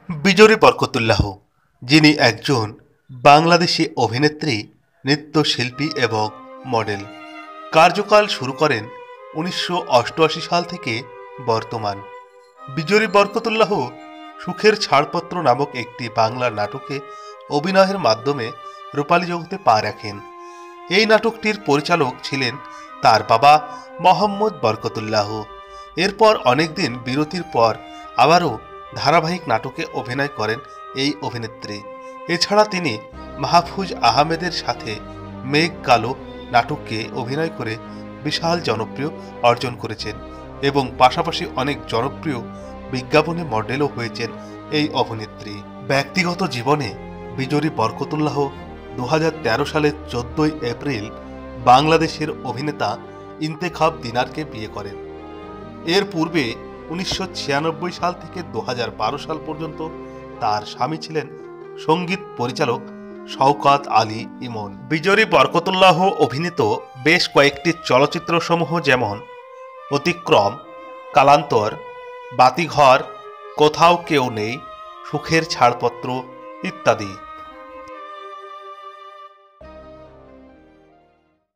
বিজরী বরকতুল্লাহ, যিনি একজন বাংলাদেশি অভিনেত্রী, নৃত্যশিল্পী এবং মডেল। কার্যকাল শুরু করেন ১৯৮৮ সাল থেকে বর্তমান। বিজরী বরকতুল্লাহ সুখের ছাড়পত্র নামক একটি বাংলা নাটকে অভিনয়ের মাধ্যমে রূপালী জগতে পা রাখেন। এই নাটকটির পরিচালক ছিলেন তার বাবা মোহাম্মদ বরকতুল্লাহ। এরপর অনেকদিন বিরতির পর আবারও ধারাবাহিক নাটকে অভিনয় করেন এই অভিনেত্রী। এছাড়া তিনি মাহফুজ আহমেদের সাথে মেঘ কালো নাটকে অভিনয় করে বিশাল জনপ্রিয় অর্জন করেছেন এবং পাশাপাশি অনেক জনপ্রিয় বিজ্ঞাপনে মডেলও হয়েছেন এই অভিনেত্রী। ব্যক্তিগত জীবনে বিজরী বরকতুল্লাহ ২০১৩ সালের ১৪ই এপ্রিল বাংলাদেশের অভিনেতা ইন্তেখাব দিনারকে বিয়ে করেন। এর পূর্বে ১৯৯৬ সাল থেকে ২০১২ সাল পর্যন্ত তার স্বামী ছিলেন সঙ্গীত পরিচালক শওকত আলী ইমন। বিজরী বরকতুল্লাহ অভিনীত বেশ কয়েকটি চলচ্চিত্রসমূহ যেমন অতিক্রম, কালান্তর, বাতিঘর, কোথাও কেউ নেই, সুখের ছাড়পত্র ইত্যাদি।